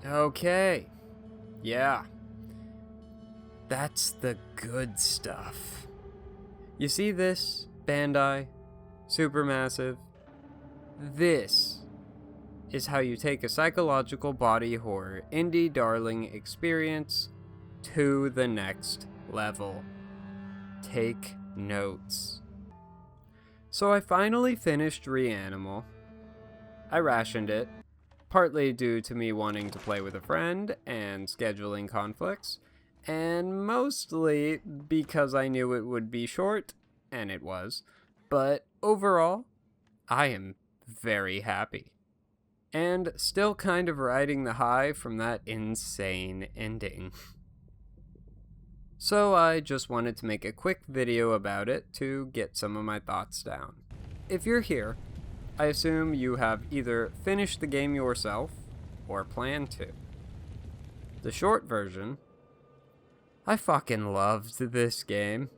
Okay. Yeah. That's the good stuff. You see this, Bandai? Supermassive? This is how you take a psychological body horror indie darling experience to the next level. Take notes. So I finally finished REANIMAL. I rationed it, partly due to me wanting to play with a friend and scheduling conflicts, and mostly because I knew it would be short, and it was, but overall, I am very happy. And still kind of riding the high from that insane ending. So I just wanted to make a quick video about it to get some of my thoughts down. If you're here, I assume you have either finished the game yourself or plan to. The short version, I fucking loved this game.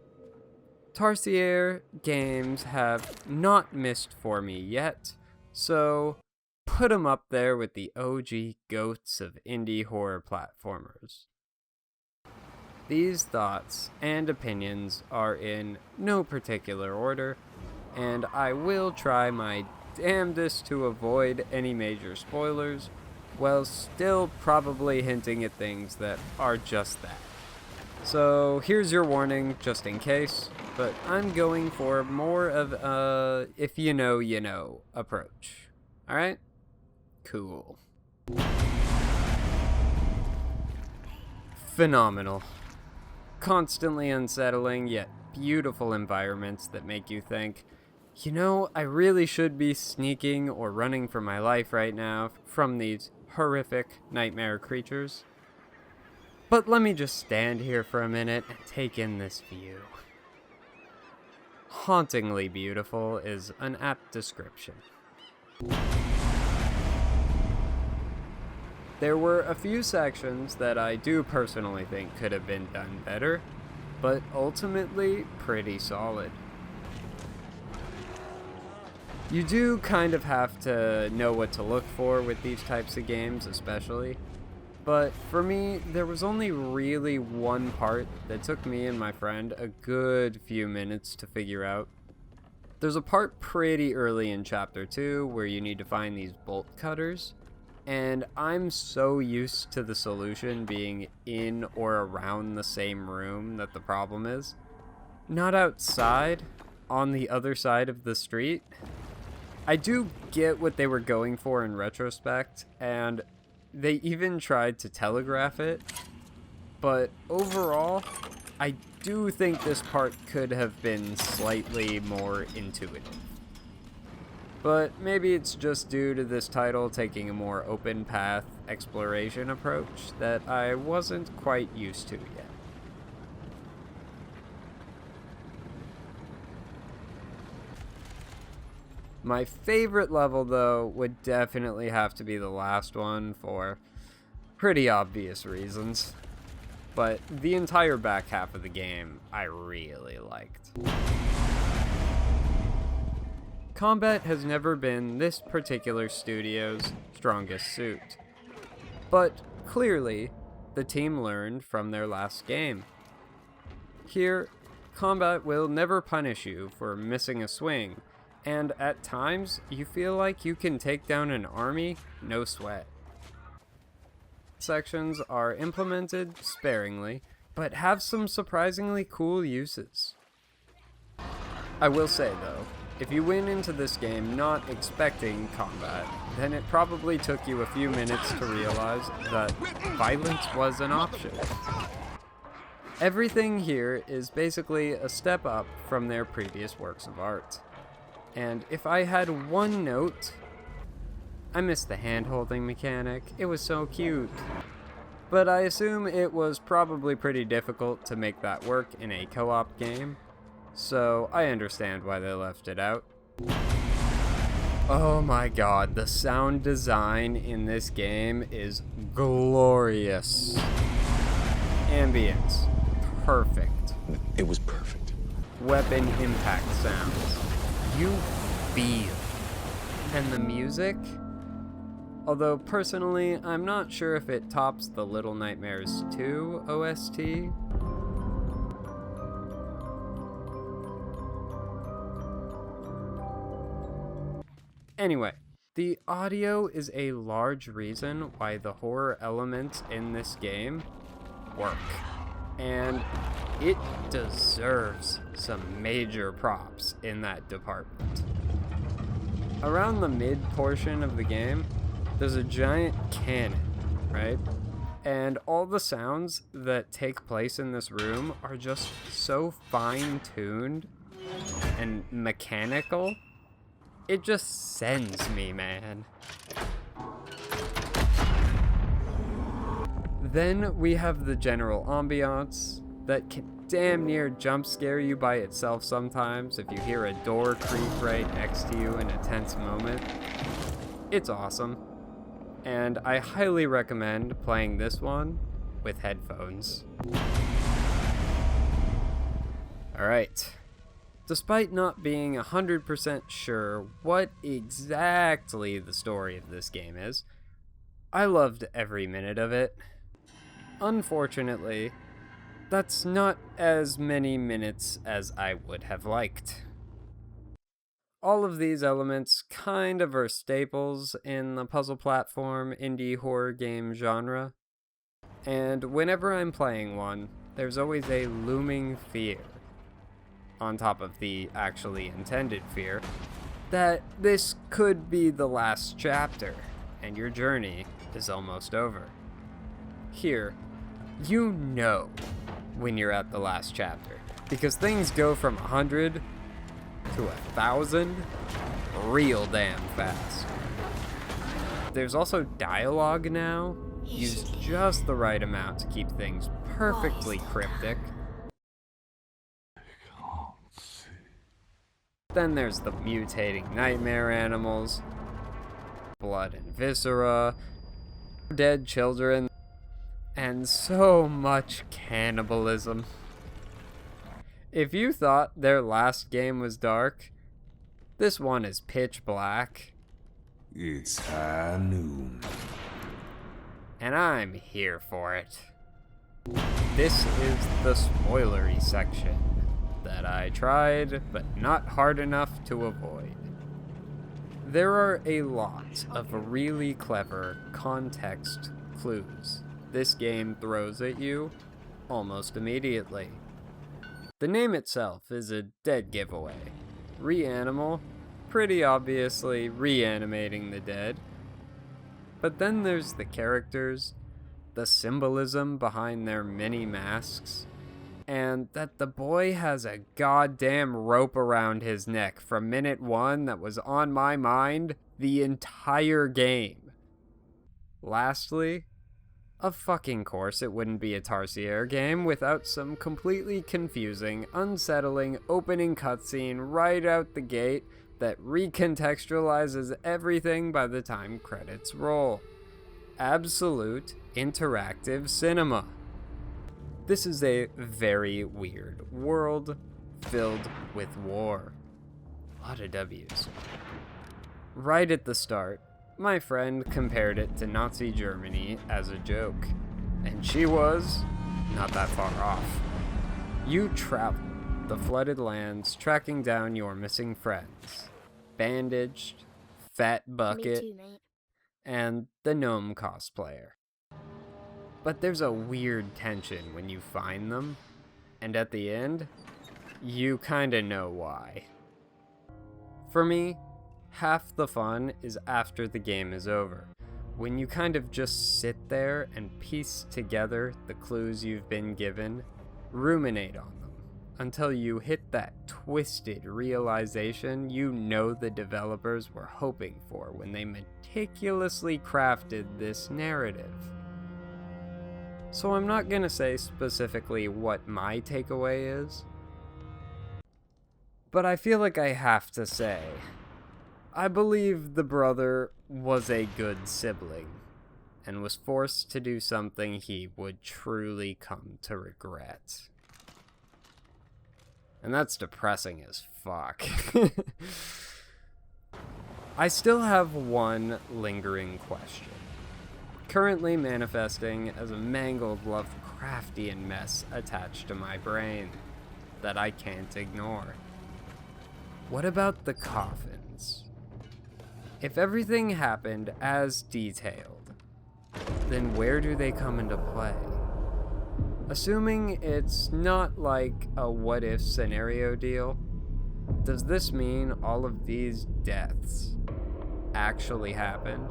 Tarsier games have not missed for me yet, so put them up there with the OG goats of indie horror platformers. These thoughts and opinions are in no particular order, and I will try my damnedest to avoid any major spoilers, while still probably hinting at things that are just that. So here's your warning, just in case, but I'm going for more of a if you know approach. Alright? Cool. Phenomenal. Constantly unsettling, yet beautiful environments that make you think, I really should be sneaking or running for my life right now from these horrific nightmare creatures. But let me just stand here for a minute and take in this view. Hauntingly beautiful is an apt description. There were a few sections that I do personally think could have been done better, but ultimately pretty solid. You do kind of have to know what to look for with these types of games especially, but for me, there was only really one part that took me and my friend a good few minutes to figure out. There's a part pretty early in Chapter 2 where you need to find these bolt cutters, and I'm so used to the solution being in or around the same room that the problem is. Not outside, on the other side of the street. I do get what they were going for in retrospect, and they even tried to telegraph it, but overall, I do think this part could have been slightly more intuitive. But maybe it's just due to this title taking a more open path exploration approach that I wasn't quite used to yet. My favorite level, though, would definitely have to be the last one for pretty obvious reasons. But the entire back half of the game I really liked. Combat has never been this particular studio's strongest suit. But clearly, the team learned from their last game. Here, combat will never punish you for missing a swing, and at times, you feel like you can take down an army, no sweat. Sections are implemented sparingly, but have some surprisingly cool uses. I will say though, if you went into this game not expecting combat, then it probably took you a few minutes to realize that violence was an option. Everything here is basically a step up from their previous works of art. And if I had one note, I missed the hand-holding mechanic. It was so cute. But I assume it was probably pretty difficult to make that work in a co-op game, so I understand why they left it out. Oh my god, the sound design in this game is glorious. Ambience, perfect. It was perfect. Weapon impact sounds. You feel. And the music? Although personally, I'm not sure if it tops the Little Nightmares 2 OST. Anyway, the audio is a large reason why the horror elements in this game work, and it deserves some major props in that department. Around the mid portion of the game, there's a giant cannon, right? And all the sounds that take place in this room are just so fine-tuned and mechanical. It just sends me, man. Then we have the general ambiance that can damn near jump scare you by itself sometimes if you hear a door creak right next to you in a tense moment. It's awesome, and I highly recommend playing this one with headphones. Alright. Despite not being 100% sure what exactly the story of this game is, I loved every minute of it. Unfortunately, that's not as many minutes as I would have liked. All of these elements kind of are staples in the puzzle platform indie horror game genre, and whenever I'm playing one, there's always a looming fear, on top of the actually intended fear, that this could be the last chapter, and your journey is almost over. Here, you know when you're at the last chapter, because things go from 100 to 1,000 real damn fast. There's also dialogue now, used just the right amount to keep things perfectly cryptic. Then there's the mutating nightmare animals, blood and viscera, dead children, and so much cannibalism. If you thought their last game was dark, this one is pitch black. It's high noon. And I'm here for it. This is the spoilery section that I tried, but not hard enough to avoid. There are a lot of really clever context clues this game throws at you almost immediately. The name itself is a dead giveaway. REANIMAL, pretty obviously reanimating the dead. But then there's the characters, the symbolism behind their many masks, and that the boy has a goddamn rope around his neck from minute 1 that was on my mind the entire game. Lastly, of fucking course it wouldn't be a Tarsier game without some completely confusing, unsettling opening cutscene right out the gate that recontextualizes everything by the time credits roll. Absolute interactive cinema. This is a very weird world filled with war. A lot of W's. Right at the start, my friend compared it to Nazi Germany as a joke, and she was not that far off. You travel the flooded lands tracking down your missing friends, bandaged, fat bucket, Me too, mate. and the gnome cosplayer. But there's a weird tension when you find them, and at the end, you kinda know why. For me, half the fun is after the game is over, when you kind of just sit there and piece together the clues you've been given, ruminate on them, until you hit that twisted realization you know the developers were hoping for when they meticulously crafted this narrative. So I'm not gonna say specifically what my takeaway is, but I feel like I have to say, I believe the brother was a good sibling, and was forced to do something he would truly come to regret. And that's depressing as fuck. I still have one lingering question, currently manifesting as a mangled Lovecraftian mess attached to my brain that I can't ignore. What about the coffins? If everything happened as detailed, then where do they come into play? Assuming it's not like a what-if scenario deal, does this mean all of these deaths actually happened?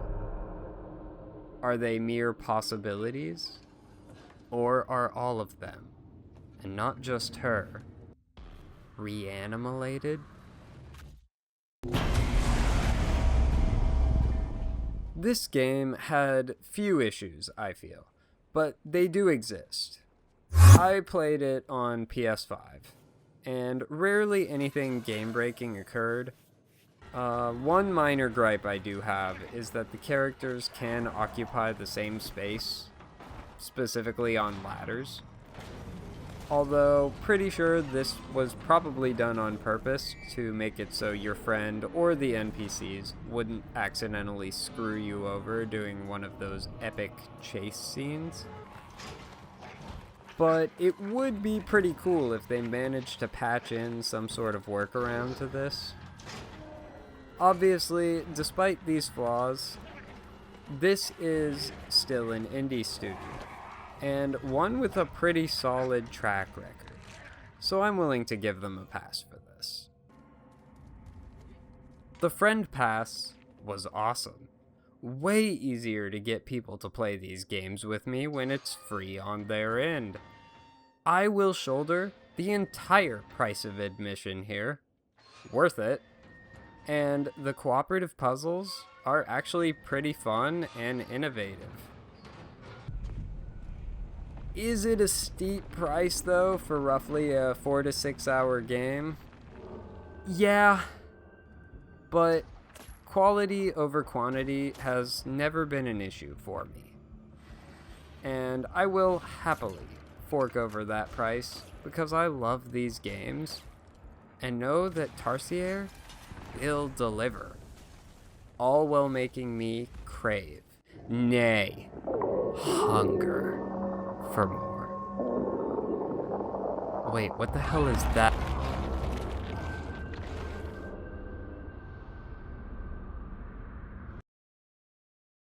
Are they mere possibilities? Or are all of them, and not just her, reanimalated? This game had few issues, I feel, but they do exist. I played it on PS5, and rarely anything game-breaking occurred. One minor gripe I do have is that the characters can occupy the same space, specifically on ladders. Although, pretty sure this was probably done on purpose to make it so your friend or the NPCs wouldn't accidentally screw you over doing one of those epic chase scenes. But it would be pretty cool if they managed to patch in some sort of workaround to this. Obviously, despite these flaws, this is still an indie studio, and one with a pretty solid track record, so I'm willing to give them a pass for this. The Friend Pass was awesome. Way easier to get people to play these games with me when it's free on their end. I will shoulder the entire price of admission here. Worth it. And the cooperative puzzles are actually pretty fun and innovative. Is it a steep price though for roughly a 4 to 6 hour game? Yeah, but quality over quantity has never been an issue for me. And I will happily fork over that price because I love these games and know that Tarsier will deliver, all while making me crave, nay, hunger for more. Wait, what the hell is that?